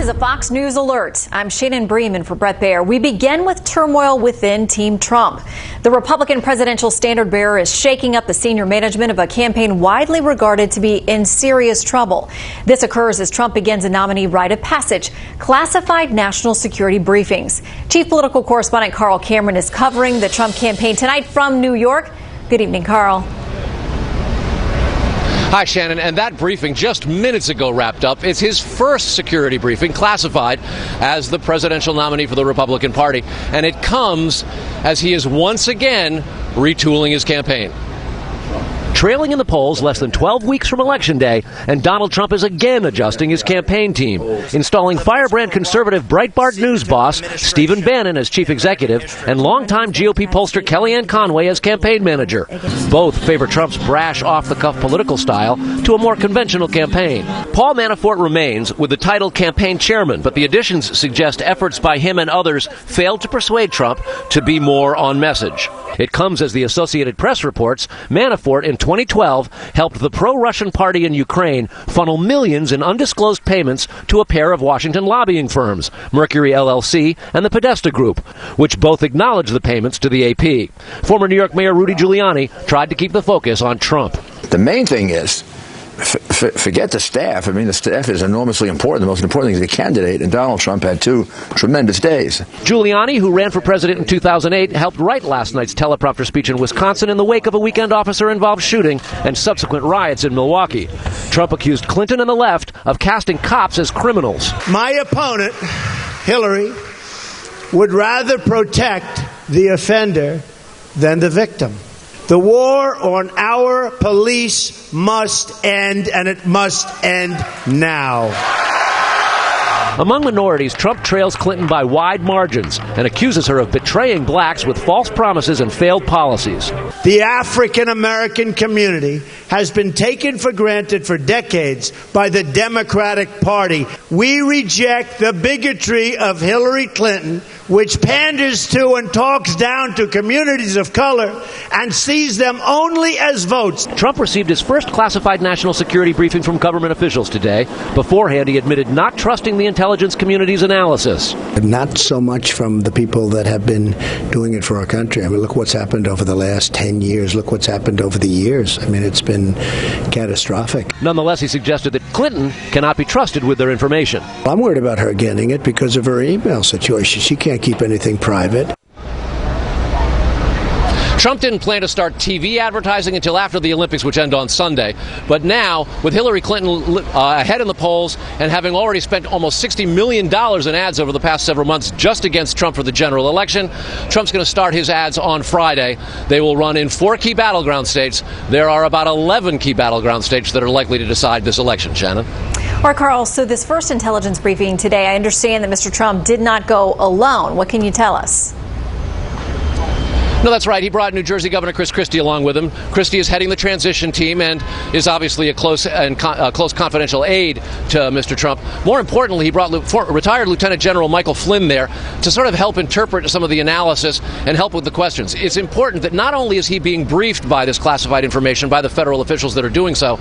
is a Fox News alert. I'm Shannon Bremen for Brett Baer. We begin with turmoil within Team Trump. The Republican presidential standard bearer is shaking up the senior management of a campaign widely regarded to be in serious trouble. This occurs as Trump begins a nominee rite of passage, classified national security briefings. Chief political correspondent Carl Cameron is covering the Trump campaign tonight from New York. Good evening, Carl. Hi, Shannon. And that briefing just minutes ago wrapped up. It's his first security briefing, classified, as the presidential nominee for the Republican Party. And it comes as he is once again retooling his campaign. Trailing in the polls less than 12 weeks from Election Day, and Donald Trump is again adjusting his campaign team, installing firebrand conservative Breitbart News boss Stephen Bannon as chief executive and longtime GOP pollster Kellyanne Conway as campaign manager. Both favor Trump's brash, off-the-cuff political style to a more conventional campaign. Paul Manafort remains with the title campaign chairman, but the additions suggest efforts by him and others failed to persuade Trump to be more on message. It comes as the Associated Press reports Manafort in 2012 helped the pro-Russian party in Ukraine funnel millions in undisclosed payments to a pair of Washington lobbying firms, Mercury LLC and the Podesta Group, which both acknowledged the payments to the AP. Former New York Mayor Rudy Giuliani tried to keep the focus on Trump. The main thing is, forget the staff. I mean, the staff is enormously important. The most important thing is the candidate, and Donald Trump had two tremendous days. Giuliani, who ran for president in 2008, helped write last night's teleprompter speech in Wisconsin in the wake of a weekend officer-involved shooting and subsequent riots in Milwaukee. Trump accused Clinton and the left of casting cops as criminals. My opponent, Hillary, would rather protect the offender than the victim. The war on our police must end, and it must end now. Among minorities, Trump trails Clinton by wide margins and accuses her of betraying blacks with false promises and failed policies. The African American community has been taken for granted for decades by the Democratic Party. We reject the bigotry of Hillary Clinton, which panders to and talks down to communities of color and sees them only as votes. Trump received his first classified national security briefing from government officials today. Beforehand, he admitted not trusting the intelligence community's analysis. Not so much from the people that have been doing it for our country. I mean, look what's happened over the last 10 years. Look what's happened over the years. I mean, it's been catastrophic. Nonetheless, he suggested that Clinton cannot be trusted with their information. I'm worried about her getting it because of her email situation. She can't keep anything private. Trump didn't plan to start TV advertising until after the Olympics, which end on Sunday. But now, with Hillary Clinton ahead in the polls and having already spent almost $60 million in ads over the past several months just against Trump for the general election, Trump's going to start his ads on Friday. They will run in 4 key battleground states. There are about 11 key battleground states that are likely to decide this election, Shannon. All right, Carl, so this first intelligence briefing today, I understand that Mr. Trump did not go alone. What can you tell us? No, that's right. He brought New Jersey Governor Chris Christie along with him. Christie is heading the transition team and is obviously a close confidential aide to Mr. Trump. More importantly, he brought retired Lieutenant General Michael Flynn there to sort of help interpret some of the analysis and help with the questions. It's important that not only is he being briefed by this classified information by the federal officials that are doing so,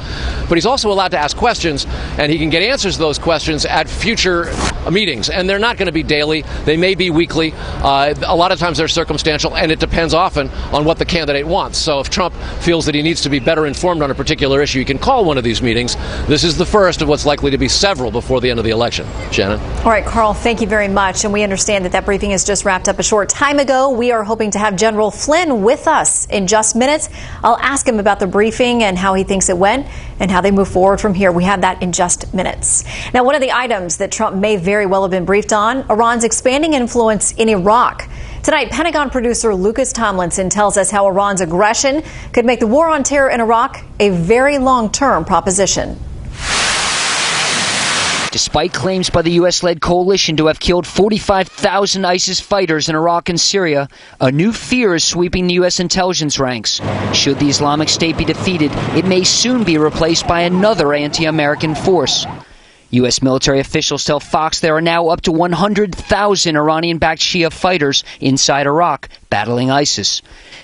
but he's also allowed to ask questions, and he can get answers to those questions at future meetings. And they're not going to be daily. They may be weekly. A lot of times they're circumstantial, and it depends often on what the candidate wants. So if Trump feels that he needs to be better informed on a particular issue, he can call one of these meetings. This is the first of what's likely to be several before the end of the election. Shannon? All right, Carl, thank you very much. And we understand that briefing has just wrapped up a short time ago. We are hoping to have General Flynn with us in just minutes. I'll ask him about the briefing and how he thinks it went and how they move forward from here. We have that in just minutes. Now, one of the items that Trump may very well have been briefed on, Iran's expanding influence in Iraq. Tonight, Pentagon producer Lucas Tomlinson tells us how Iran's aggression could make the war on terror in Iraq a very long-term proposition. Despite claims by the U.S.-led coalition to have killed 45,000 ISIS fighters in Iraq and Syria, a new fear is sweeping the U.S. intelligence ranks. Should the Islamic State be defeated, it may soon be replaced by another anti-American force. U.S. military officials tell Fox there are now up to 100,000 Iranian-backed Shia fighters inside Iraq battling ISIS.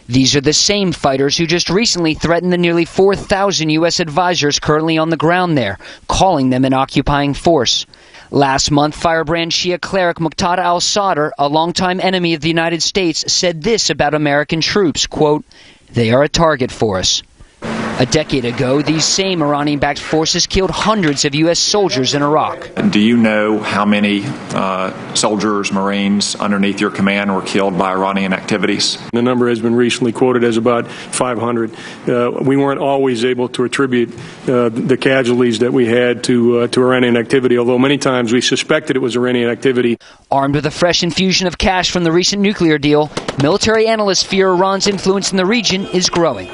These are the same fighters who just recently threatened the nearly 4,000 U.S. advisors currently on the ground there, calling them an occupying force. Last month, firebrand Shia cleric Muqtada al-Sadr, a longtime enemy of the United States, said this about American troops, quote, "They are a target for us." A decade ago, these same Iranian-backed forces killed hundreds of U.S. soldiers in Iraq. Do you know how many soldiers, Marines underneath your command were killed by Iranian activities? The number has been recently quoted as about 500. We weren't always able to attribute the casualties that we had to Iranian activity, although many times we suspected it was Iranian activity. Armed with a fresh infusion of cash from the recent nuclear deal, military analysts fear Iran's influence in the region is growing.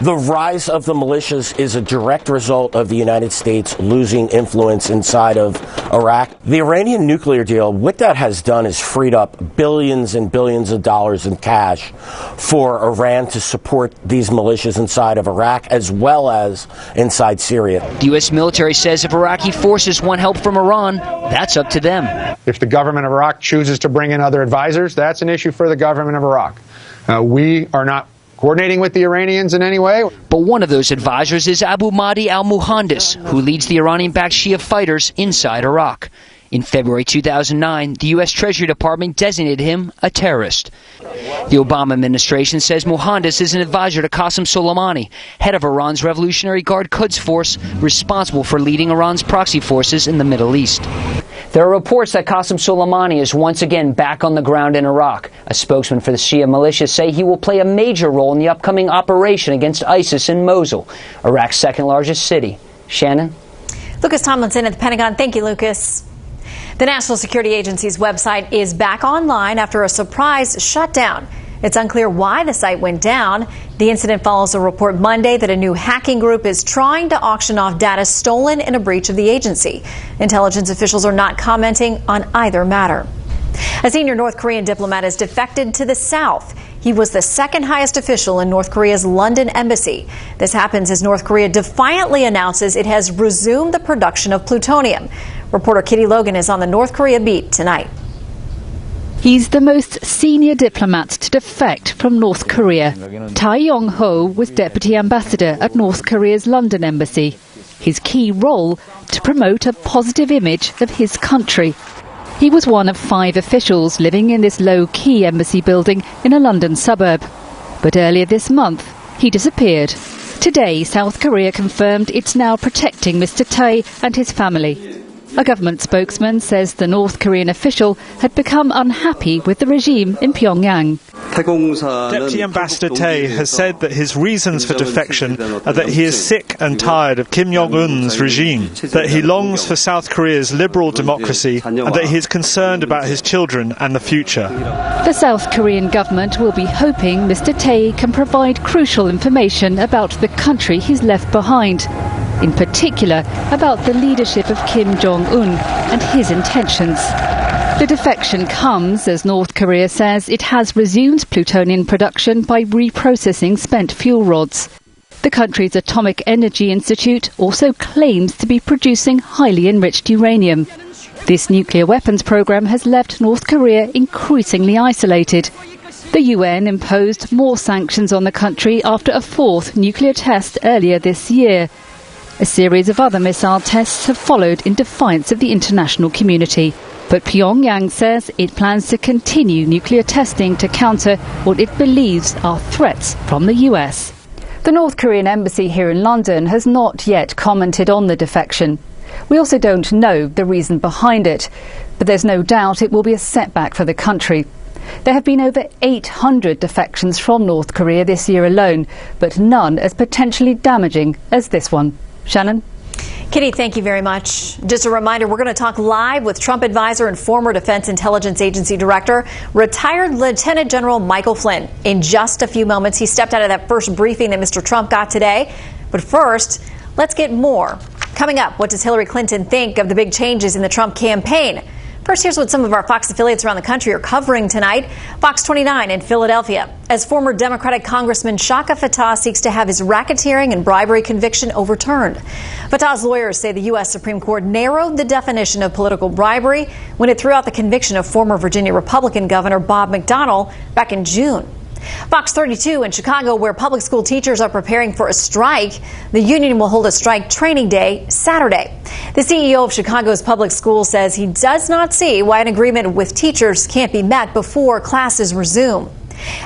The rise of the militias is a direct result of the United States losing influence inside of Iraq. The Iranian nuclear deal, what that has done is freed up billions and billions of dollars in cash for Iran to support these militias inside of Iraq as well as inside Syria. The U.S. military says if Iraqi forces want help from Iran, that's up to them. If the government of Iraq chooses to bring in other advisors, that's an issue for the government of Iraq. We are not coordinating with the Iranians in any way. But one of those advisors is Abu Mahdi al-Muhandis, who leads the Iranian-backed Shia fighters inside Iraq. In February 2009, the U.S. Treasury Department designated him a terrorist. The Obama administration says Muhandis is an advisor to Qasem Soleimani, head of Iran's Revolutionary Guard Quds Force, responsible for leading Iran's proxy forces in the Middle East. There are reports that Qasem Soleimani is once again back on the ground in Iraq. A spokesman for the Shia militias say he will play a major role in the upcoming operation against ISIS in Mosul, Iraq's second largest city. Shannon? Lucas Tomlinson at the Pentagon. Thank you, Lucas. The National Security Agency's website is back online after a surprise shutdown. It's unclear why the site went down. The incident follows a report Monday that a new hacking group is trying to auction off data stolen in a breach of the agency. Intelligence officials are not commenting on either matter. A senior North Korean diplomat has defected to the South. He was the second highest official in North Korea's London embassy. This happens as North Korea defiantly announces it has resumed the production of plutonium. Reporter Kitty Logan is on the North Korea beat tonight. He's the most senior diplomat to defect from North Korea. Tae Yong-ho was deputy ambassador at North Korea's London embassy. His key role to promote a positive image of his country. He was one of 5 officials living in this low-key embassy building in a London suburb. But earlier this month, he disappeared. Today, South Korea confirmed it's now protecting Mr. Tae and his family. A government spokesman says the North Korean official had become unhappy with the regime in Pyongyang. Deputy Ambassador Tae has said that his reasons for defection are that he is sick and tired of Kim Jong-un's regime, that he longs for South Korea's liberal democracy, and that he is concerned about his children and the future. The South Korean government will be hoping Mr. Tae can provide crucial information about the country he's left behind. In particular, about the leadership of Kim Jong-un and his intentions. The defection comes as North Korea says it has resumed plutonium production by reprocessing spent fuel rods. The country's Atomic Energy Institute also claims to be producing highly enriched uranium. This nuclear weapons program has left North Korea increasingly isolated. The UN imposed more sanctions on the country after a 4th nuclear test earlier this year. A series of other missile tests have followed in defiance of the international community. But Pyongyang says it plans to continue nuclear testing to counter what it believes are threats from the US. The North Korean embassy here in London has not yet commented on the defection. We also don't know the reason behind it, but there's no doubt it will be a setback for the country. There have been over 800 defections from North Korea this year alone, but none as potentially damaging as this one. Shannon? Kitty, thank you very much. Just a reminder, we're going to talk live with Trump advisor and former Defense Intelligence Agency Director, retired Lieutenant General Michael Flynn. In just a few moments, he stepped out of that first briefing that Mr. Trump got today. But first, let's get more. Coming up, what does Hillary Clinton think of the big changes in the Trump campaign? First, here's what some of our Fox affiliates around the country are covering tonight. Fox 29 in Philadelphia, as former Democratic Congressman Shaka Fattah seeks to have his racketeering and bribery conviction overturned. Fattah's lawyers say the U.S. Supreme Court narrowed the definition of political bribery when it threw out the conviction of former Virginia Republican Governor Bob McDonnell back in June. Fox 32 in Chicago, where public school teachers are preparing for a strike. The union will hold a strike training day Saturday. The CEO of Chicago's public schools says he does not see why an agreement with teachers can't be met before classes resume.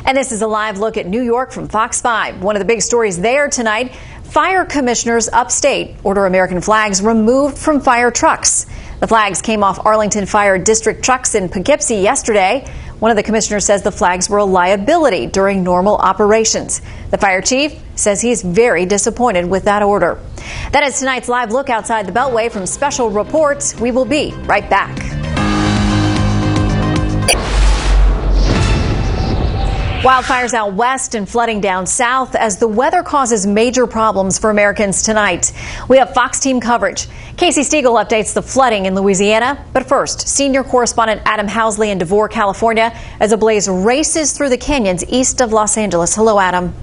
And this is a live look at New York from Fox 5. One of the big stories there tonight, fire commissioners upstate order American flags removed from fire trucks. The flags came off Arlington Fire District trucks in Poughkeepsie yesterday. One of the commissioners says the flags were a liability during normal operations. The fire chief says he's very disappointed with that order. That is tonight's live look outside the Beltway from Special Reports. We will be right back. Wildfires out west and flooding down south as the weather causes major problems for Americans tonight. We have Fox team coverage. Casey Stiegel updates the flooding in Louisiana. But first, senior correspondent Adam Housley in DeVore, California, as a blaze races through the canyons east of Los Angeles. Hello, Adam.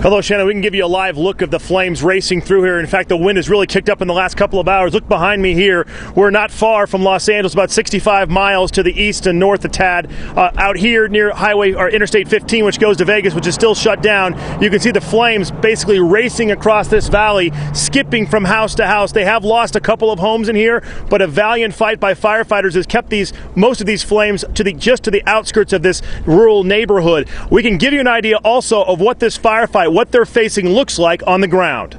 Hello, Shannon. We can give you a live look of the flames racing through here. In fact, the wind has really kicked up in the last couple of hours. Look behind me here. We're not far from Los Angeles, about 65 miles to the east and north of Tad. Out here near Highway or Interstate 15, which goes to Vegas, which is still shut down, you can see the flames basically racing across this valley, skipping from house to house. They have lost a couple of homes in here, but a valiant fight by firefighters has kept most of these flames just to the outskirts of this rural neighborhood. We can give you an idea also of what this firefight, what they're facing looks like on the ground.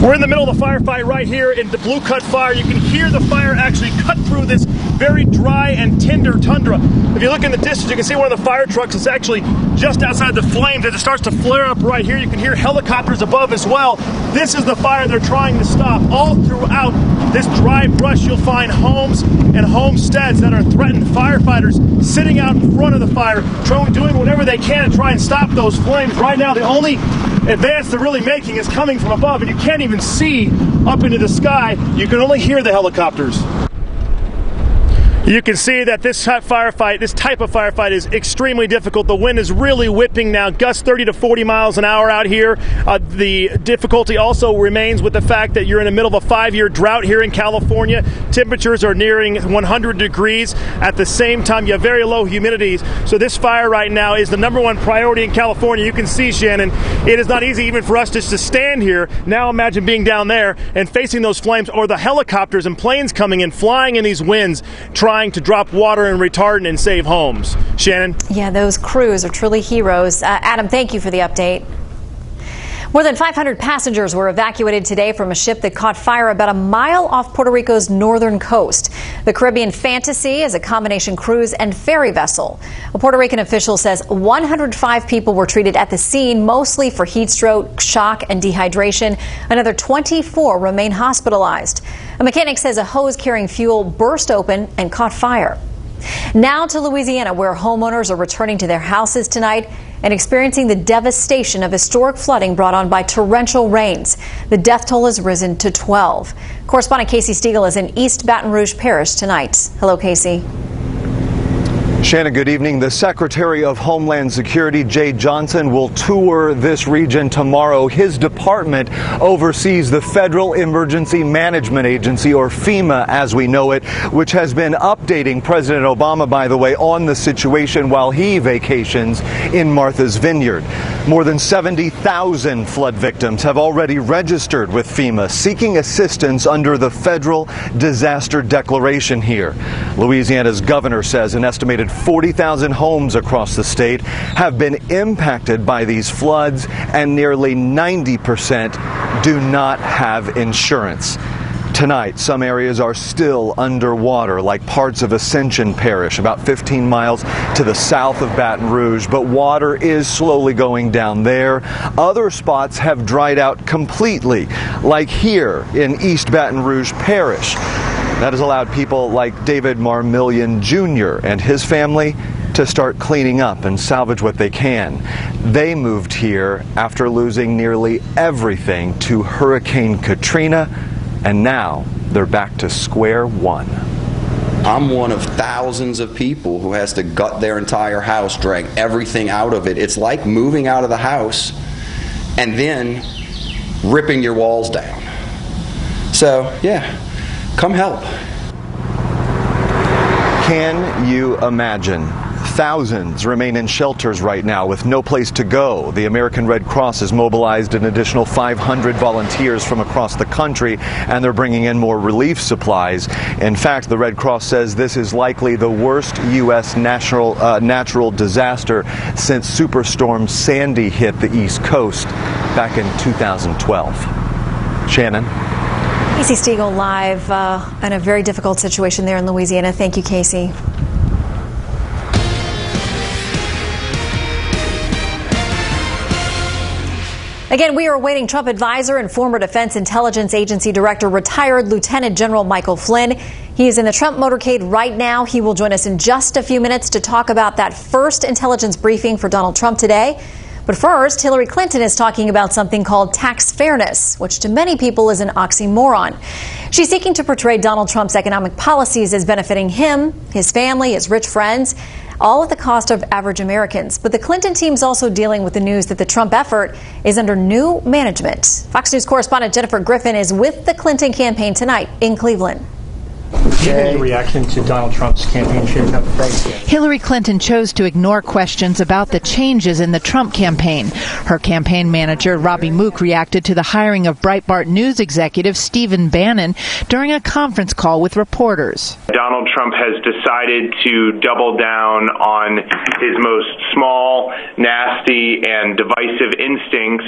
We're in the middle of the firefight right here in the Blue Cut Fire. You can hear the fire actually cut through this very dry and tender tundra. If you look in the distance, you can see one of the fire trucks is actually just outside the flames. As it starts to flare up right here, you can hear helicopters above as well. This is the fire they're trying to stop. All throughout this dry brush, you'll find homes and homesteads that are threatened. Firefighters sitting out in front of the fire, doing whatever they can to try and stop those flames. Right now, the only advance they're really making is coming from above, and you can't even see up into the sky. You can only hear the helicopters. You can see that this type of firefight is extremely difficult. The wind is really whipping now, gusts 30 to 40 miles an hour out here. The difficulty also remains with the fact that you're in the middle of a 5-year drought here in California. Temperatures are nearing 100 degrees. At the same time, you have very low humidities. So this fire right now is the #1 priority in California. You can see, Shannon, it is not easy even for us just to stand here. Now imagine being down there and facing those flames, or the helicopters and planes coming in, flying in these winds, trying to drop water and retardant and save homes. Shannon? Yeah, those crews are truly heroes. Adam, thank you for the update. More than 500 passengers were evacuated today from a ship that caught fire about a mile off Puerto Rico's northern coast. The Caribbean Fantasy is a combination cruise and ferry vessel. A Puerto Rican official says 105 people were treated at the scene, mostly for heat stroke, shock, and dehydration. Another 24 remain hospitalized. A mechanic says a hose carrying fuel burst open and caught fire. Now to Louisiana, where homeowners are returning to their houses tonight and experiencing the devastation of historic flooding brought on by torrential rains. The death toll has risen to 12. Correspondent Casey Stiegel is in East Baton Rouge Parish tonight. Hello, Casey. Shannon, good evening. The Secretary of Homeland Security, Jay Johnson, will tour this region tomorrow. His department oversees the Federal Emergency Management Agency, or FEMA as we know it, which has been updating President Obama, by the way, on the situation while he vacations in Martha's Vineyard. More than 70,000 flood victims have already registered with FEMA, seeking assistance under the federal disaster declaration here. Louisiana's governor says an estimated 40,000 homes across the state have been impacted by these floods, and nearly 90% do not have insurance. Tonight, some areas are still underwater, like parts of Ascension Parish, about 15 miles to the south of Baton Rouge, but water is slowly going down there. Other spots have dried out completely, like here in East Baton Rouge Parish. That has allowed people like David Marmillion Jr. and his family to start cleaning up and salvage what they can. They moved here after losing nearly everything to Hurricane Katrina, and now they're back to square one. I'm one of thousands of people who has to gut their entire house, drag everything out of it. It's like moving out of the house and then ripping your walls down. So, yeah. Come help. Can you imagine Thousands remain in shelters right now with no place to go. The American Red Cross has mobilized an additional 500 volunteers from across the country, and they're bringing in more relief supplies. In fact, the Red Cross says this is likely the worst U.S. natural disaster since Superstorm Sandy hit the East Coast back in 2012. Shannon? Casey Stiegel live in a very difficult situation there in Louisiana. Thank you, Casey. Again, we are awaiting Trump advisor and former Defense Intelligence Agency Director, retired Lieutenant General Michael Flynn. He is in the Trump motorcade right now. He will join us in just a few minutes to talk about that first intelligence briefing for Donald Trump today. But first, Hillary Clinton is talking about something called tax fairness, which to many people is an oxymoron. She's seeking to portray Donald Trump's economic policies as benefiting him, his family, his rich friends, all at the cost of average Americans. But the Clinton team's also dealing with the news that the Trump effort is under new management. Fox News correspondent Jennifer Griffin is with the Clinton campaign tonight in Cleveland. Given your reaction to Donald Trump's campaign shakeup? Hillary Clinton chose to ignore questions about the changes in the Trump campaign. Her campaign manager, Robbie Mook, reacted to the hiring of Breitbart News executive Stephen Bannon during a conference call with reporters. Donald Trump has decided to double down on his most small, nasty, and divisive instincts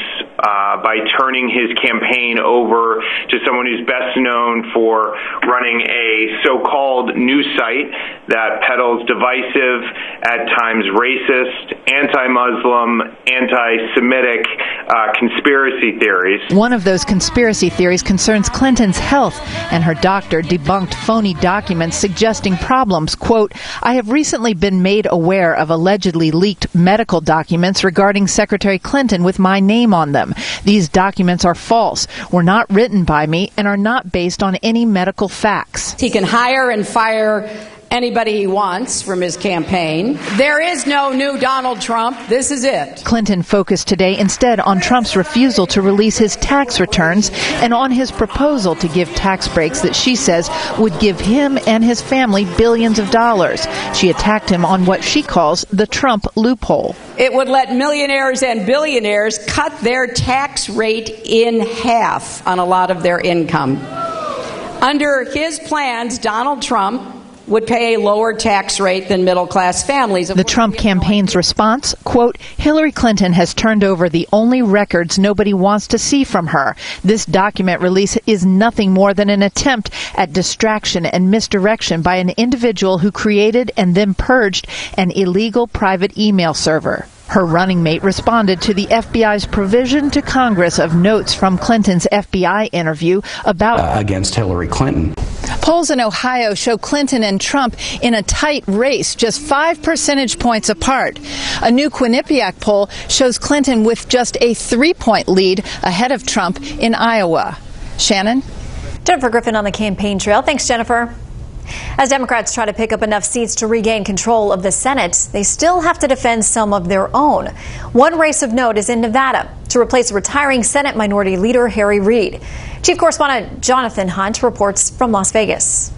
by turning his campaign over to someone who's best known for running a so-called news site that peddles divisive, at times racist, anti-Muslim, anti-Semitic conspiracy theories. One of those conspiracy theories concerns Clinton's health, and her doctor debunked phony documents suggesting problems. Quote, "I have recently been made aware of allegedly leaked medical documents regarding Secretary Clinton with my name on them. These documents are false, were not written by me, and are not based on any medical facts." He can hire and fire anybody he wants from his campaign. There is no new Donald Trump. This is it. Clinton focused today instead on Trump's refusal to release his tax returns and on his proposal to give tax breaks that she says would give him and his family billions of dollars. She attacked him on what she calls the Trump loophole. It would let millionaires and billionaires cut their tax rate in half on a lot of their income. Under his plans, Donald Trump would pay a lower tax rate than middle-class families. The Trump campaign's response, quote, "Hillary Clinton has turned over the only records nobody wants to see from her. This document release is nothing more than an attempt at distraction and misdirection by an individual who created and then purged an illegal private email server." Her running mate responded to the FBI's provision to Congress of notes from Clinton's FBI interview about against Hillary Clinton. Polls in Ohio show Clinton and Trump in a tight race, just 5 percentage points apart. A new Quinnipiac poll shows Clinton with just a 3-point lead ahead of Trump in Iowa. Shannon? Jennifer Griffin on the campaign trail. Thanks, Jennifer. As Democrats try to pick up enough seats to regain control of the Senate, they still have to defend some of their own. One race of note is in Nevada to replace retiring Senate Minority Leader Harry Reid. Chief Correspondent Jonathan Hunt reports from Las Vegas.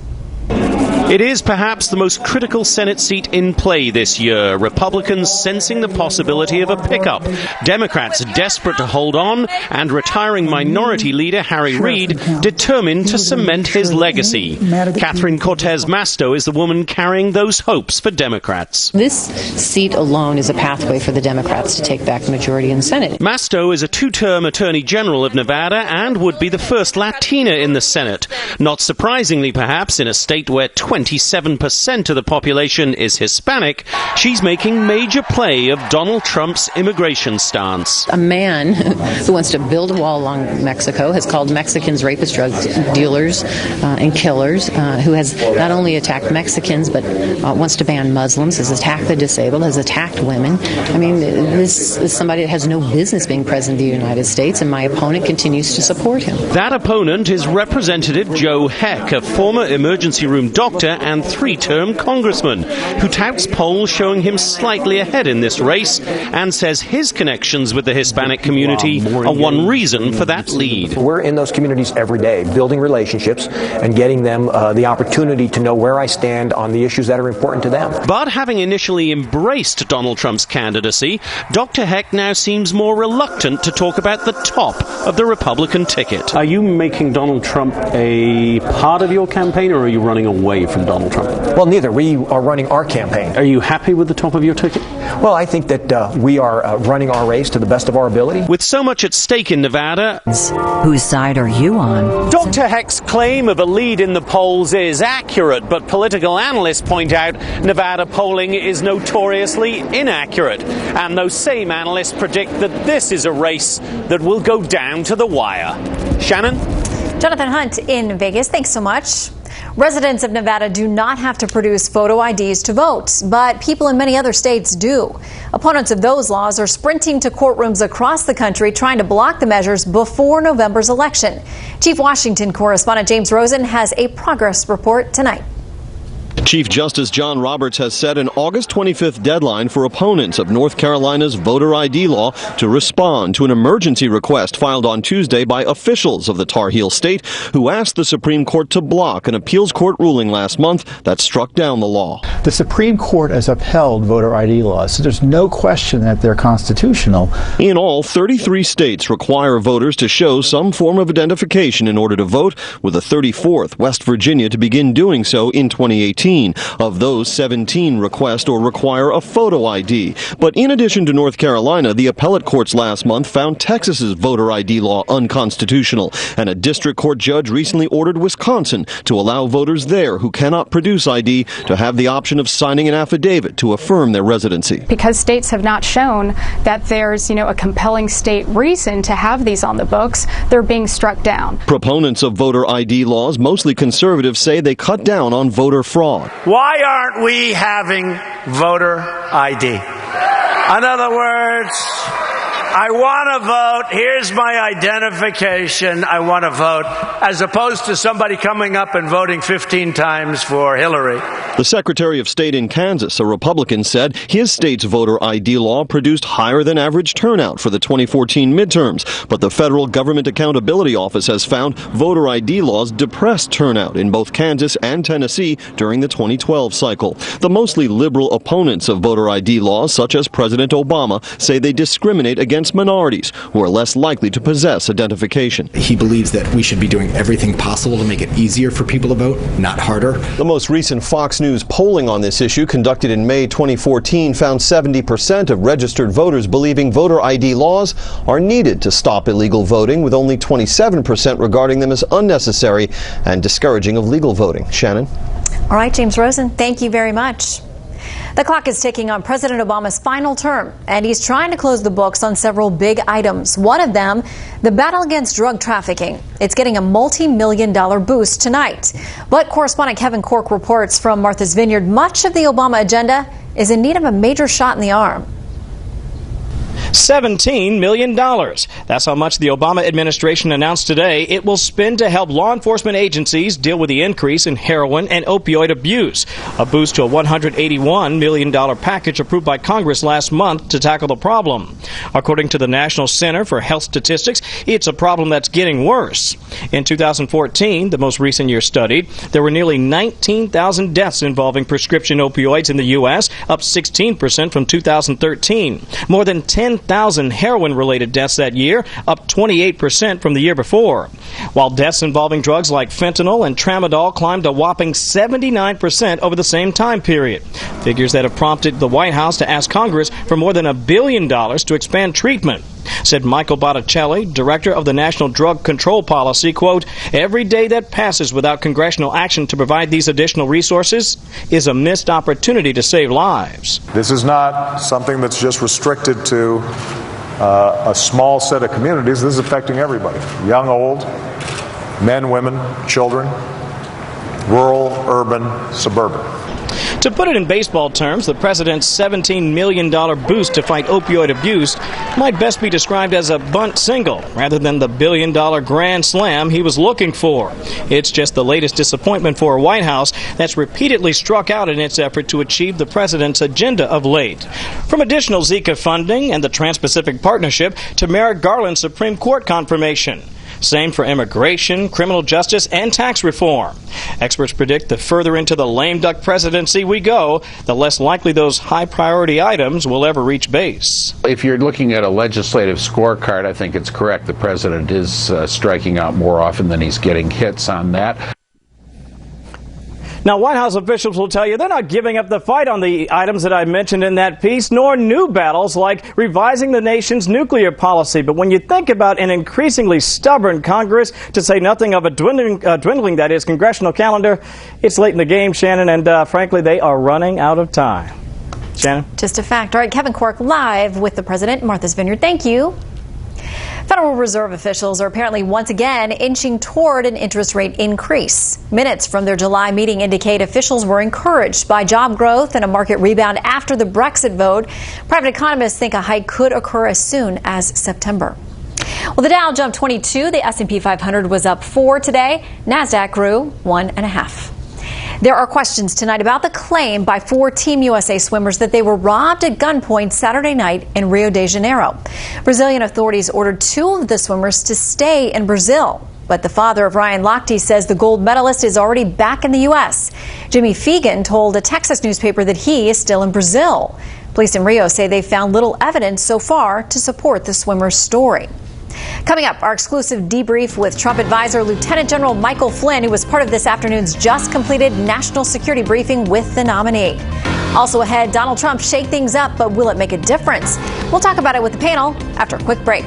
It is perhaps the most critical Senate seat in play this year. Republicans sensing the possibility of a pickup. Democrats desperate to hold on, and retiring Minority Leader Harry Reid determined to cement his legacy. Catherine Cortez Masto is the woman carrying those hopes for Democrats. This seat alone is a pathway for the Democrats to take back the majority in the Senate. Masto is a 2-term Attorney General of Nevada and would be the first Latina in the Senate. Not surprisingly, perhaps, in a state where 27% of the population is Hispanic, she's making major play of Donald Trump's immigration stance. A man who wants to build a wall along Mexico, has called Mexicans rapists, drug dealers, and killers, who has not only attacked Mexicans but wants to ban Muslims, has attacked the disabled, has attacked women. I mean, this is somebody that has no business being president of the United States, and my opponent continues to support him. That opponent is Representative Joe Heck, a former emergency room doctor actor and 3-term congressman, who touts polls showing him slightly ahead in this race and says his connections with the Hispanic community are one reason for that lead. We're in those communities every day, building relationships and getting them the opportunity to know where I stand on the issues that are important to them. But having initially embraced Donald Trump's candidacy, Dr. Heck now seems more reluctant to talk about the top of the Republican ticket. Are you making Donald Trump a part of your campaign, or are you running away from Donald Trump? Well, neither. We are running our campaign. Are you happy with the top of your ticket? Well, I think that we are running our race to the best of our ability. With so much at stake in Nevada, whose side are you on? Dr. Heck's claim of a lead in the polls is accurate, but political analysts point out Nevada polling is notoriously inaccurate. And those same analysts predict that this is a race that will go down to the wire. Shannon? Jonathan Hunt in Vegas, thanks so much. Residents of Nevada do not have to produce photo IDs to vote, but people in many other states do. Opponents of those laws are sprinting to courtrooms across the country trying to block the measures before November's election. Chief Washington correspondent James Rosen has a progress report tonight. Chief Justice John Roberts has set an August 25th deadline for opponents of North Carolina's voter ID law to respond to an emergency request filed on Tuesday by officials of the Tar Heel state who asked the Supreme Court to block an appeals court ruling last month that struck down the law. The Supreme Court has upheld voter ID laws, so there's no question that they're constitutional. In all, 33 states require voters to show some form of identification in order to vote, with the 34th, West Virginia, to begin doing so in 2018. Of those, 17 request or require a photo ID. But in addition to North Carolina, the appellate courts last month found Texas's voter ID law unconstitutional, and a district court judge recently ordered Wisconsin to allow voters there who cannot produce ID to have the option of signing an affidavit to affirm their residency. Because states have not shown that there's, a compelling state reason to have these on the books, they're being struck down. Proponents of voter ID laws, mostly conservatives, say they cut down on voter fraud. Why aren't we having voter ID? In other words, I want to vote. Here's my identification. I want to vote, as opposed to somebody coming up and voting 15 times for Hillary. The Secretary of State in Kansas, a Republican, said his state's voter ID law produced higher than average turnout for the 2014 midterms. But the Federal Government Accountability Office has found voter ID laws depressed turnout in both Kansas and Tennessee during the 2012 cycle. The mostly liberal opponents of voter ID laws, such as President Obama, say they discriminate against minorities who are less likely to possess identification. He believes that we should be doing everything possible to make it easier for people to vote, not harder. The most recent Fox News polling on this issue, conducted in May 2014, found 70% of registered voters believing voter ID laws are needed to stop illegal voting, with only 27% regarding them as unnecessary and discouraging of legal voting. Shannon? All right, James Rosen, thank you very much. The clock is ticking on President Obama's final term, and he's trying to close the books on several big items. One of them, the battle against drug trafficking. It's getting a multi-million-dollar boost tonight. But correspondent Kevin Cork reports from Martha's Vineyard, much of the Obama agenda is in need of a major shot in the arm. $17 million. That's how much the Obama administration announced today it will spend to help law enforcement agencies deal with the increase in heroin and opioid abuse. A boost to a $181 million package approved by Congress last month to tackle the problem. According to the National Center for Health Statistics, it's a problem that's getting worse. In 2014, the most recent year studied, there were nearly 19,000 deaths involving prescription opioids in the U.S., up 16% from 2013. More than 10,000 heroin-related deaths that year, up 28% from the year before. While deaths involving drugs like fentanyl and tramadol climbed a whopping 79% over the same time period. Figures that have prompted the White House to ask Congress for more than $1 billion to expand treatment. Said Michael Botticelli, director of the National Drug Control Policy, quote, "Every day that passes without congressional action to provide these additional resources is a missed opportunity to save lives." This is not something that's just restricted to a small set of communities. This is affecting everybody, young, old, men, women, children, rural, urban, suburban. To put it in baseball terms, the president's $17 million boost to fight opioid abuse might best be described as a bunt single rather than the billion-dollar grand slam he was looking for. It's just the latest disappointment for a White House that's repeatedly struck out in its effort to achieve the president's agenda of late. From additional Zika funding and the Trans-Pacific Partnership to Merrick Garland's Supreme Court confirmation. Same for immigration, criminal justice, and tax reform. Experts predict the further into the lame duck presidency we go, the less likely those high-priority items will ever reach base. If you're looking at a legislative scorecard, I think it's correct. The president is striking out more often than he's getting hits on that. Now, White House officials will tell you they're not giving up the fight on the items that I mentioned in that piece, nor new battles like revising the nation's nuclear policy. But when you think about an increasingly stubborn Congress, to say nothing of a dwindling that is, congressional calendar, it's late in the game, Shannon, and frankly, they are running out of time. Shannon? Just a fact. All right, Kevin Cork live with the president, Martha's Vineyard. Thank you. Federal Reserve officials are apparently once again inching toward an interest rate increase. Minutes from their July meeting indicate officials were encouraged by job growth and a market rebound after the Brexit vote. Private economists think a hike could occur as soon as September. Well, the Dow jumped 22. The S&P 500 was up 4 today. NASDAQ grew 1.5. There are questions tonight about the claim by 4 Team USA swimmers that they were robbed at gunpoint Saturday night in Rio de Janeiro. Brazilian authorities ordered 2 of the swimmers to stay in Brazil. But the father of Ryan Lochte says the gold medalist is already back in the U.S. Jimmy Fegan told a Texas newspaper that he is still in Brazil. Police in Rio say they found little evidence so far to support the swimmer's story. Coming up, our exclusive debrief with Trump advisor Lieutenant General Michael Flynn, who was part of this afternoon's just completed national security briefing with the nominee. Also ahead, Donald Trump shake things up, but will it make a difference? We'll talk about it with the panel after a quick break.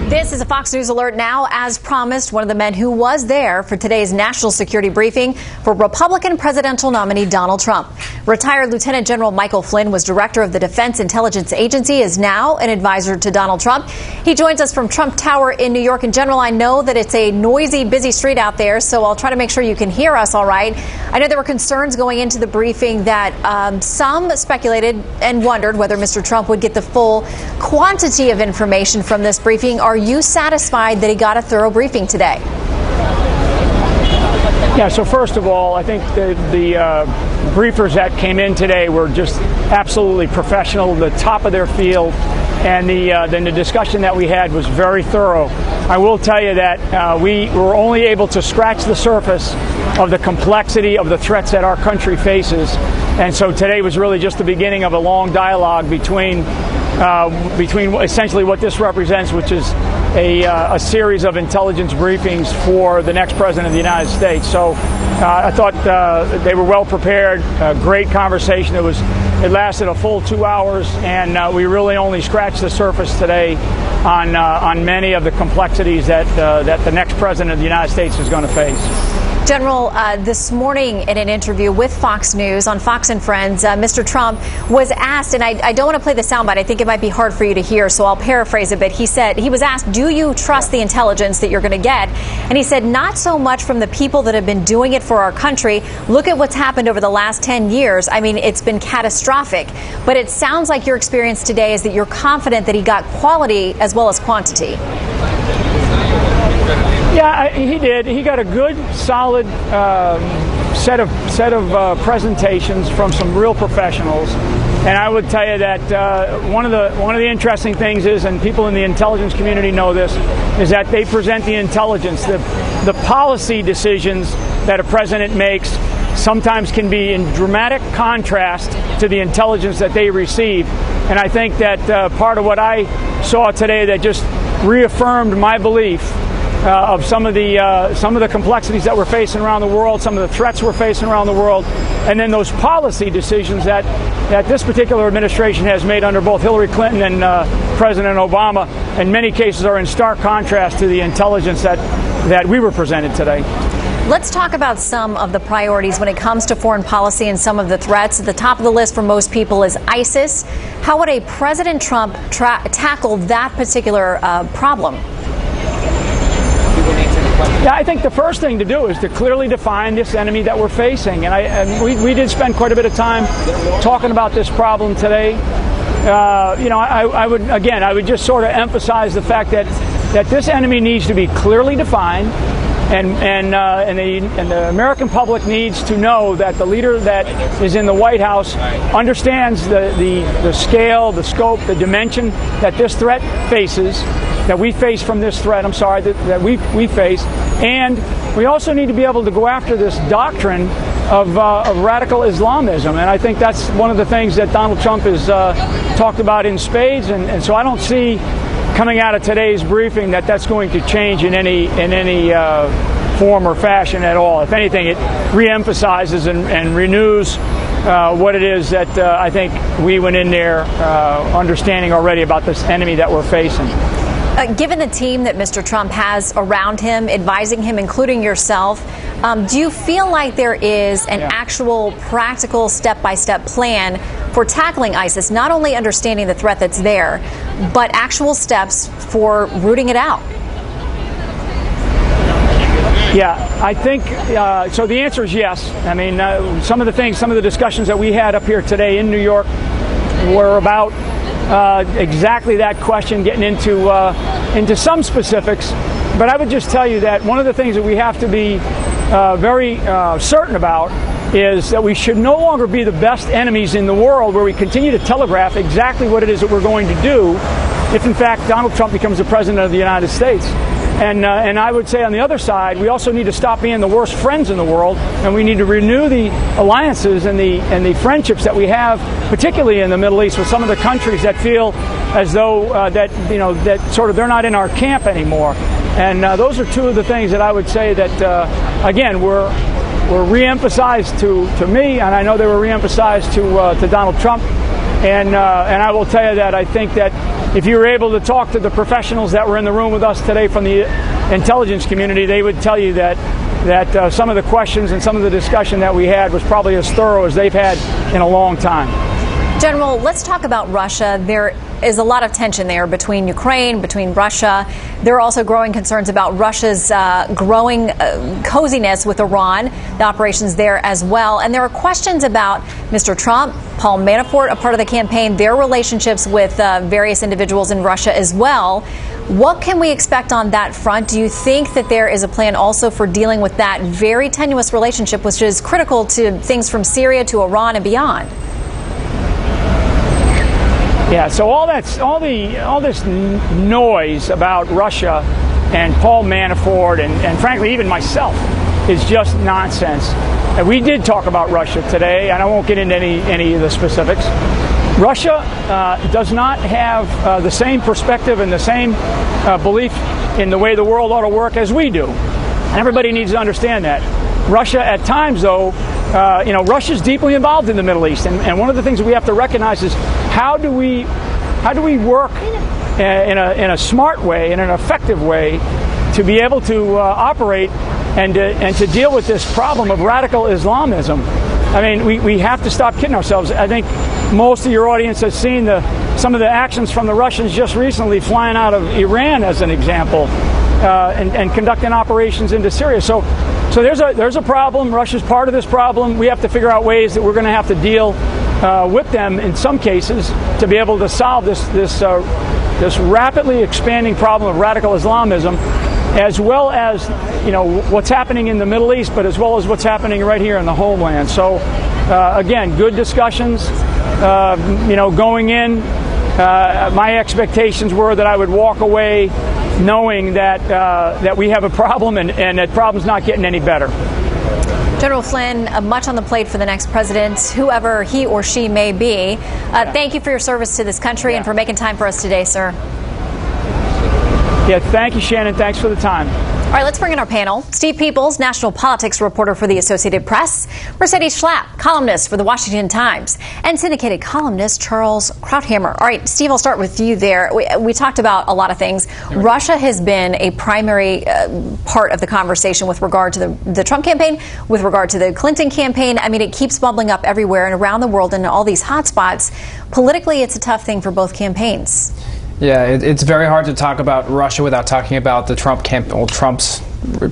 This is a Fox News alert now. As promised, one of the men who was there for today's national security briefing for Republican presidential nominee Donald Trump. Retired Lieutenant General Michael Flynn was director of the Defense Intelligence Agency, is now an advisor to Donald Trump. He joins us from Trump Tower in New York. And General, I know that it's a noisy, busy street out there, so I'll try to make sure you can hear us all right. I know there were concerns going into the briefing that some speculated and wondered whether Mr. Trump would get the full quantity of information from this briefing. Are you satisfied that he got a thorough briefing today? Yeah, so first of all, I think the briefers that came in today were just absolutely professional, the top of their field, and then the discussion that we had was very thorough. I will tell you that we were only able to scratch the surface of the complexity of the threats that our country faces, and so today was really just the beginning of a long dialogue between essentially what this represents, which is a series of intelligence briefings for the next president of the United States. So I thought they were well prepared, great conversation. It lasted a full 2 hours, and we really only scratched the surface today on many of the complexities that the next president of the United States is going to face. General, this morning in an interview with Fox News on Fox and Friends, Mr. Trump was asked, and I don't want to play the soundbite, I think it might be hard for you to hear, so I'll paraphrase a bit. He said, he was asked, do you trust the intelligence that you're going to get? And he said, not so much from the people that have been doing it for our country. Look at what's happened over the last 10 years. I mean, it's been catastrophic. But it sounds like your experience today is that you're confident that he got quality as well as quantity. Yeah, he did. He got a good, solid set of presentations from some real professionals. And I would tell you that one of the interesting things is, and people in the intelligence community know this, is that they present the intelligence. The policy decisions that a president makes sometimes can be in dramatic contrast to the intelligence that they receive. And I think that part of what I saw today that just reaffirmed my belief of some of the complexities that we're facing around the world, some of the threats we're facing around the world, and then those policy decisions that this particular administration has made under both Hillary Clinton and President Obama, in many cases are in stark contrast to the intelligence that we were presented today. Let's talk about some of the priorities when it comes to foreign policy and some of the threats. At the top of the list for most people is ISIS. How would a President Trump tackle that particular problem? Yeah, I think the first thing to do is to clearly define this enemy that we're facing. And we did spend quite a bit of time talking about this problem today. I would just sort of emphasize the fact that this enemy needs to be clearly defined, and the American public needs to know that the leader that is in the White House understands the scale, the scope, the dimension that this threat faces, that we face from this threat. That we face, and we also need to be able to go after this doctrine of radical Islamism, and I think that's one of the things that Donald Trump has talked about in spades, and so I don't see coming out of today's briefing that that's going to change in any form or fashion at all. If anything, it reemphasizes and renews what it is that I think we went in there understanding already about this enemy that we're facing. Given the team that Mr. Trump has around him, advising him, including yourself, do you feel like there is an actual practical step-by-step plan for tackling ISIS, not only understanding the threat that's there, but actual steps for rooting it out? Yeah, I think so. The answer is yes. I mean, some of the discussions that we had up here today in New York were about exactly that question, getting into some specifics. But I would just tell you that one of the things that we have to be very certain about is that we should no longer be the best enemies in the world, where we continue to telegraph exactly what it is that we're going to do if, in fact, Donald Trump becomes the president of the United States. And I would say on the other side, we also need to stop being the worst friends in the world, and we need to renew the alliances and the friendships that we have, particularly in the Middle East, with some of the countries that feel as though that sort of they're not in our camp anymore. And those are two of the things that I would say that again were reemphasized to me, and I know they were reemphasized to Donald Trump. And I will tell you that I think that if you were able to talk to the professionals that were in the room with us today from the intelligence community, they would tell you that some of the questions and some of the discussion that we had was probably as thorough as they've had in a long time. General, let's talk about Russia. There is a lot of tension there between Ukraine, between Russia. There are also growing concerns about Russia's growing coziness with Iran, the operations there as well. And there are questions about Mr. Trump, Paul Manafort, a part of the campaign, their relationships with various individuals in Russia as well. What can we expect on that front? Do you think that there is a plan also for dealing with that very tenuous relationship, which is critical to things from Syria to Iran and beyond? Yeah, so all this noise about Russia and Paul Manafort and frankly even myself is just nonsense. And we did talk about Russia today, and I won't get into any of the specifics. Russia does not have the same perspective and the same belief in the way the world ought to work as we do. And everybody needs to understand that. Russia at times, though, Russia's deeply involved in the Middle East, and one of the things that we have to recognize is how do we work in a smart way, in an effective way, to be able to operate and to deal with this problem of radical Islamism. I mean, we have to stop kidding ourselves. I think most of your audience has seen some of the actions from the Russians just recently, flying out of Iran as an example, and conducting operations into Syria. So there's a problem. Russia's part of this problem. We have to figure out ways that we're going to have to deal with them in some cases to be able to solve this rapidly expanding problem of radical Islamism, as well as what's happening in the Middle East, but as well as what's happening right here in the homeland. So again, good discussions. Going in, my expectations were that I would walk away knowing that we have a problem and that problem's not getting any better. General Flynn, much on the plate for the next president, whoever he or she may be. Thank you for your service to this country and for making time for us today, sir. Yeah, thank you, Shannon. Thanks for the time. All right, let's bring in our panel. Steve Peoples, national politics reporter for the Associated Press. Mercedes Schlapp, columnist for the Washington Times. And syndicated columnist Charles Krauthammer. All right, Steve, I'll start with you there. We talked about a lot of things. Russia has been a primary part of the conversation with regard to the Trump campaign, with regard to the Clinton campaign. I mean, it keeps bubbling up everywhere and around the world and in all these hot spots. Politically, it's a tough thing for both campaigns. Yeah, it's very hard to talk about Russia without talking about the Trump's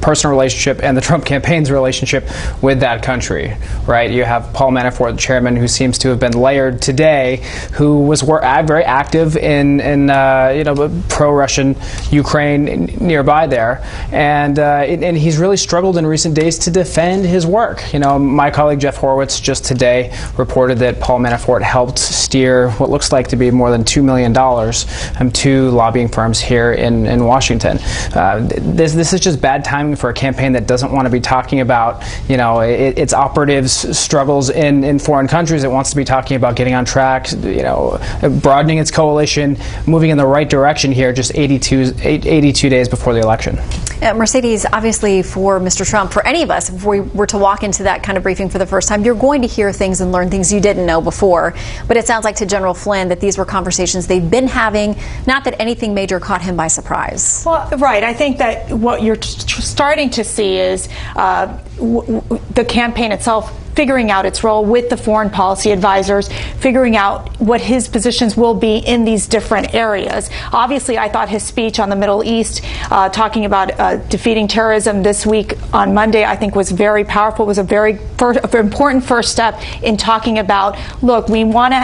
personal relationship and the Trump campaign's relationship with that country, right? You have Paul Manafort, the chairman, who seems to have been layered today, who was very active in pro-Russian Ukraine nearby there, and he's really struggled in recent days to defend his work. My colleague Jeff Horowitz just today reported that Paul Manafort helped steer what looks like to be more than $2 million to lobbying firms here in Washington. This is just bad timing for a campaign that doesn't want to be talking about its operatives' struggles in foreign countries. It wants to be talking about getting on track, broadening its coalition, moving in the right direction here just 82 days before the election. Mercedes, obviously for Mr. Trump, for any of us, if we were to walk into that kind of briefing for the first time, you're going to hear things and learn things you didn't know before. But it sounds like to General Flynn that these were conversations they've been having, not that anything major caught him by surprise. Well, right. I think that what you're starting to see is the campaign itself figuring out its role with the foreign policy advisors, figuring out what his positions will be in these different areas. Obviously, I thought his speech on the Middle East, talking about defeating terrorism this week on Monday, I think was very powerful, was a very important first step in talking about, look, we want to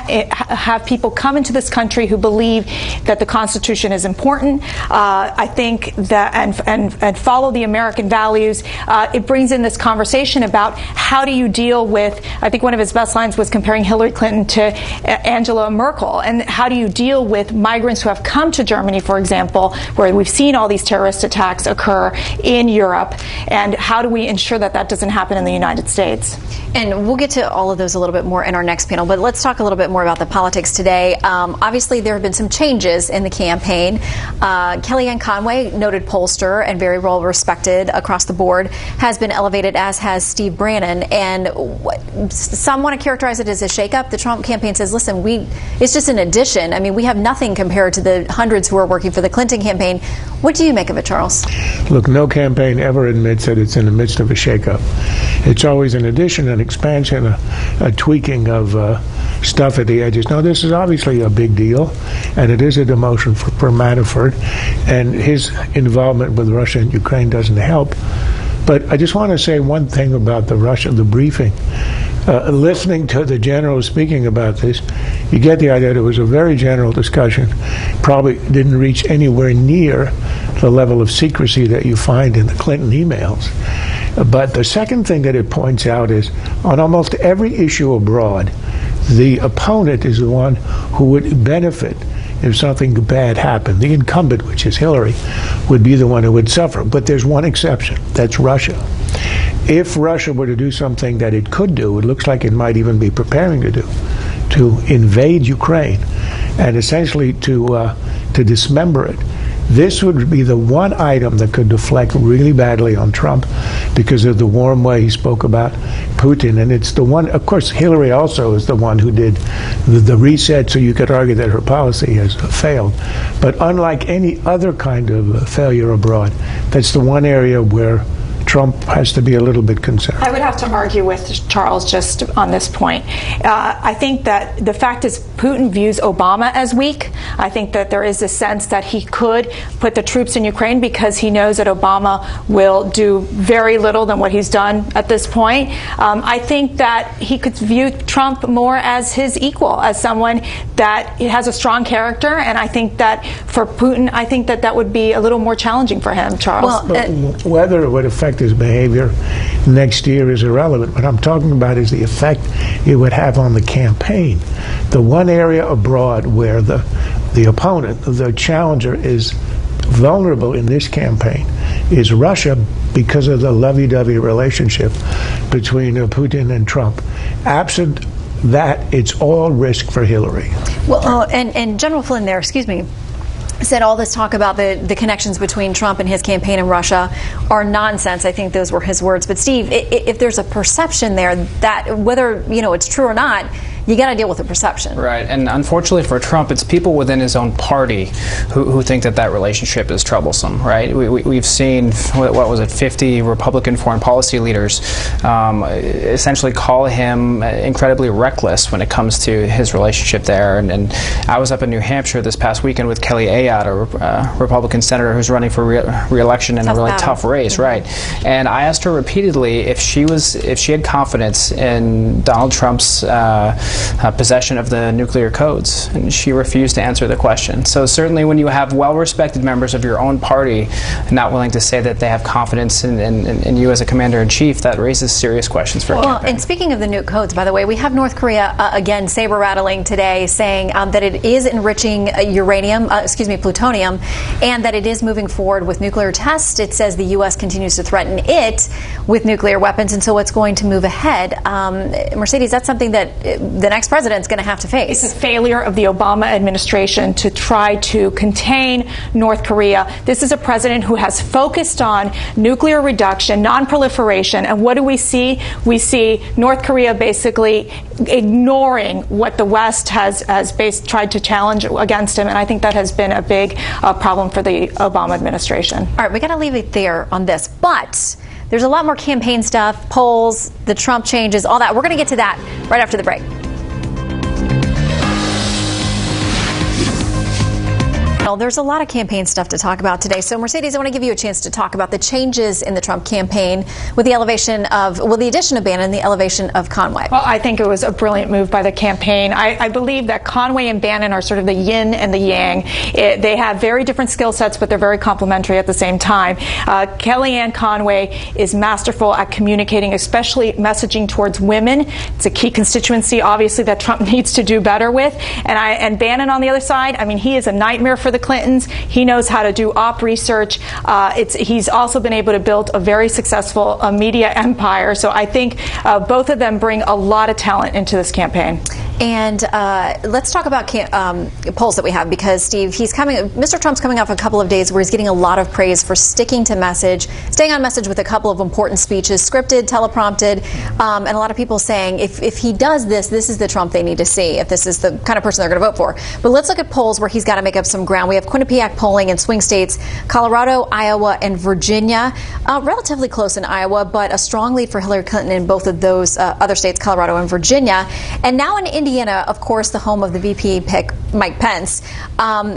have people come into this country who believe that the Constitution is important. I think that and follow the American values. It brings in this conversation about how do you deal with, I think one of his best lines was comparing Hillary Clinton to Angela Merkel, and how do you deal with migrants who have come to Germany, for example, where we've seen all these terrorist attacks occur in Europe, and how do we ensure that that doesn't happen in the United States? And we'll get to all of those a little bit more in our next panel, but let's talk a little bit more about the politics today. Obviously, there have been some changes in the campaign. Kellyanne Conway, noted pollster and very well respected across the board, has been elevated, as has Steve Bannon, and some want to characterize it as a shakeup. The Trump campaign says, listen, it's just an addition. I mean, we have nothing compared to the hundreds who are working for the Clinton campaign. What do you make of it, Charles? Look, no campaign ever admits that it's in the midst of a shakeup. It's always an addition, an expansion, a tweaking of stuff at the edges. Now, this is obviously a big deal, and it is a demotion for Manafort, and his involvement with Russia and Ukraine doesn't help. But I just want to say one thing about the briefing. Listening to the general speaking about this, you get the idea that it was a very general discussion. Probably didn't reach anywhere near the level of secrecy that you find in the Clinton emails. But the second thing that it points out is on almost every issue abroad, the opponent is the one who would benefit if something bad happened. The incumbent, which is Hillary, would be the one who would suffer. But there's one exception. That's Russia. If Russia were to do something that it could do, it looks like it might even be preparing to do, to invade Ukraine and essentially to dismember it, this would be the one item that could deflect really badly on Trump because of the warm way he spoke about Putin. And it's the one, of course, Hillary also is the one who did the reset, so you could argue that her policy has failed. But unlike any other kind of failure abroad, that's the one area where Trump has to be a little bit concerned. I would have to argue with Charles just on this point. I think that the fact is Putin views Obama as weak. I think that there is a sense that he could put the troops in Ukraine because he knows that Obama will do very little than what he's done at this point. I think that he could view Trump more as his equal, as someone that has a strong character, and I think that for Putin, I think that that would be a little more challenging for him, Charles. Well, whether it would affect his behavior next year is irrelevant. What I'm talking about is the effect it would have on the campaign. The one area abroad where the opponent, the challenger, is vulnerable in this campaign is Russia because of the lovey-dovey relationship between Putin and Trump. Absent that, it's all risk for Hillary. Well, and General Flynn there, said all this talk about the connections between Trump and his campaign in Russia are nonsense. I think those were his words. But Steve, if there's a perception there that whether it's true or not, you got to deal with the perception. Right, and unfortunately for Trump, it's people within his own party who think that relationship is troublesome, right? We've seen, what was it, 50 Republican foreign policy leaders essentially call him incredibly reckless when it comes to his relationship there. And I was up in New Hampshire this past weekend with Kelly Ayotte, a Republican senator who's running for re-election in a really tough race, right? And I asked her repeatedly if she had confidence in Donald Trump's possession of the nuclear codes, and she refused to answer the question. So certainly when you have well-respected members of your own party not willing to say that they have confidence in you as a commander-in-chief, that raises serious questions for a campaign. And speaking of the nuke codes, by the way, we have North Korea again saber-rattling today, saying that it is enriching plutonium, and that it is moving forward with nuclear tests. It says the U.S. continues to threaten it with nuclear weapons, and so it's going to move ahead. Mercedes, that's something that the next president's going to have to face. It's a failure of the Obama administration to try to contain North Korea. This is a president who has focused on nuclear reduction, non-proliferation, and what do we see? We see North Korea basically ignoring what the West has tried to challenge against him, and I think that has been a big problem for the Obama administration. All right, we got to leave it there on this, but there's a lot more campaign stuff, polls, the Trump changes, all that. We're going to get to that right after the break. Well, there's a lot of campaign stuff to talk about today. So, Mercedes, I want to give you a chance to talk about the changes in the Trump campaign with the the addition of Bannon and the elevation of Conway. Well, I think it was a brilliant move by the campaign. I believe that Conway and Bannon are sort of the yin and the yang. They have very different skill sets, but they're very complementary at the same time. Kellyanne Conway is masterful at communicating, especially messaging towards women. It's a key constituency, obviously, that Trump needs to do better with. And Bannon on the other side, I mean, he is a nightmare for the Clintons. He knows how to do op research. He's also been able to build a very successful media empire. So I think both of them bring a lot of talent into this campaign. And let's talk about polls that we have, because Steve, Mr. Trump's coming off a couple of days where he's getting a lot of praise for sticking to message, staying on message with a couple of important speeches, scripted, teleprompted, and a lot of people saying if he does this is the Trump they need to see, if this is the kind of person they're going to vote for. But let's look at polls where he's got to make up some ground. We have Quinnipiac polling in swing states, Colorado, Iowa, and Virginia. Relatively close in Iowa, but a strong lead for Hillary Clinton in both of those other states, Colorado and Virginia. And now in Indiana, of course, the home of the VP pick, Mike Pence,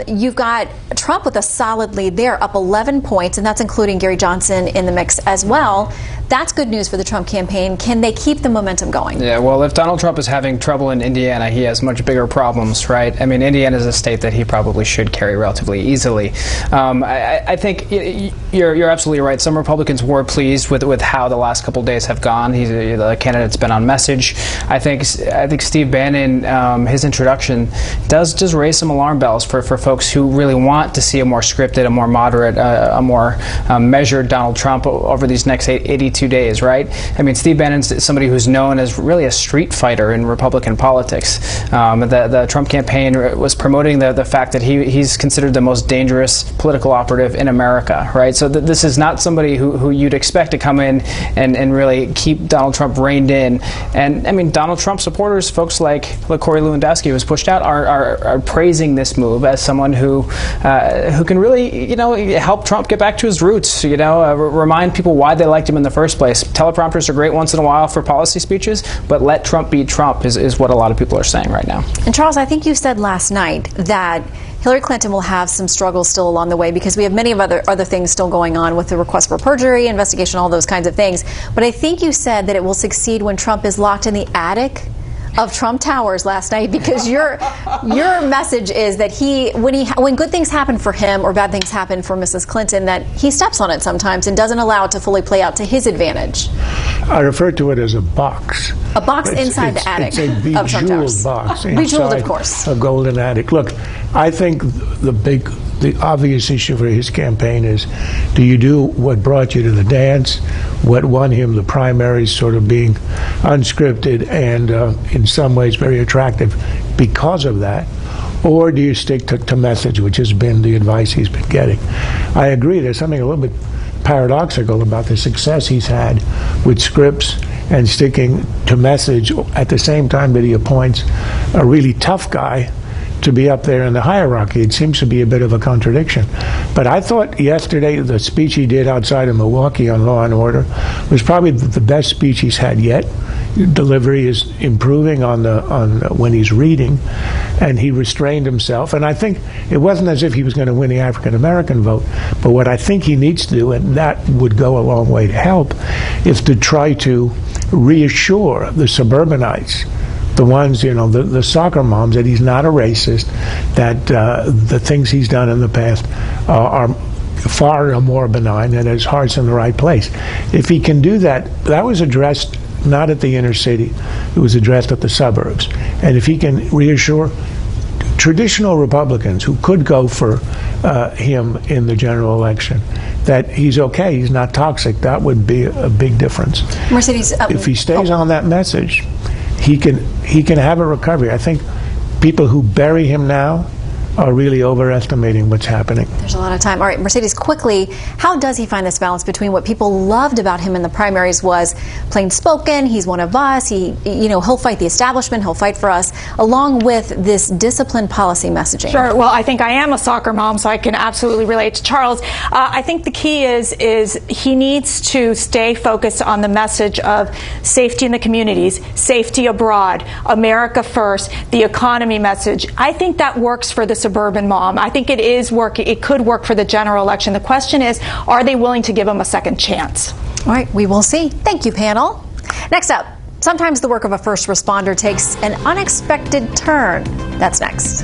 you've got Trump with a solid lead there, up 11 points, and that's including Gary Johnson in the mix as well. That's good news for the Trump campaign. Can they keep the momentum going? Yeah, well, if Donald Trump is having trouble in Indiana, he has much bigger problems, right? I mean, Indiana is a state that he probably should carry relatively easily. I think you're absolutely right. Some Republicans were pleased with how the last couple of days have gone. The candidate's been on message. I think Steve Bannon, his introduction does just raise some alarm bells for folks who really want to see a more scripted, a more moderate, a more measured Donald Trump over these next 82 days, right? I mean, Steve Bannon's somebody who's known as really a street fighter in Republican politics. The Trump campaign was promoting the fact that he's considered the most dangerous political operative in America, right? So this is not somebody who you'd expect to come in and really keep Donald Trump reined in. And I mean, Donald Trump supporters, folks like Corey Lewandowski, who was pushed out, are praising this move as someone who can really, help Trump get back to his roots. Remind people why they liked him in the first place. Teleprompters are great once in a while for policy speeches, but let Trump be Trump is what a lot of people are saying right now. And Charles, I think you said last night that Hillary Clinton will have some struggles still along the way, because we have many of other things still going on with the request for perjury, investigation, all those kinds of things. But I think you said that it will succeed when Trump is locked in the attic of Trump Towers last night, because your message is that when good things happen for him or bad things happen for Mrs. Clinton, that he steps on it sometimes and doesn't allow it to fully play out to his advantage. I refer to it as a box. A box inside the attic of Trump Towers. It's a bejeweled box bejeweled, of course. A golden attic. Look, I think the obvious issue for his campaign is, do you do what brought you to the dance, what won him the primaries, sort of being unscripted and in some ways very attractive because of that, or do you stick to message, which has been the advice he's been getting? I agree, there's something a little bit paradoxical about the success he's had with scripts and sticking to message at the same time that he appoints a really tough guy to be up there in the hierarchy. It seems to be a bit of a contradiction. But I thought yesterday the speech he did outside of Milwaukee on law and order was probably the best speech he's had yet. Delivery is improving on when he's reading, and he restrained himself. And I think it wasn't as if he was going to win the African American vote, but what I think he needs to do, and that would go a long way to help, is to try to reassure the suburbanites, the ones, the soccer moms, that he's not a racist, that the things he's done in the past are far more benign, and his heart's in the right place. If he can do that, that was addressed not at the inner city, it was addressed at the suburbs. And if he can reassure traditional Republicans who could go for him in the general election that he's okay, he's not toxic, that would be a big difference. Mercedes, if he stays on that message, he can have a recovery. I think people who bury him now are really overestimating what's happening. There's a lot of time. All right, Mercedes, quickly, how does he find this balance between what people loved about him in the primaries was plain spoken, he's one of us, he'll fight the establishment, he'll fight for us, along with this disciplined policy messaging? Sure. Well, I think I am a soccer mom, so I can absolutely relate to Charles. I think the key is he needs to stay focused on the message of safety in the communities, safety abroad, America first, the economy message. I think that works for the suburban mom. I think it could work for the general election. The question is, are they willing to give him a second chance? All right, we will see. Thank you, panel. Next up, sometimes the work of a first responder takes an unexpected turn. That's next.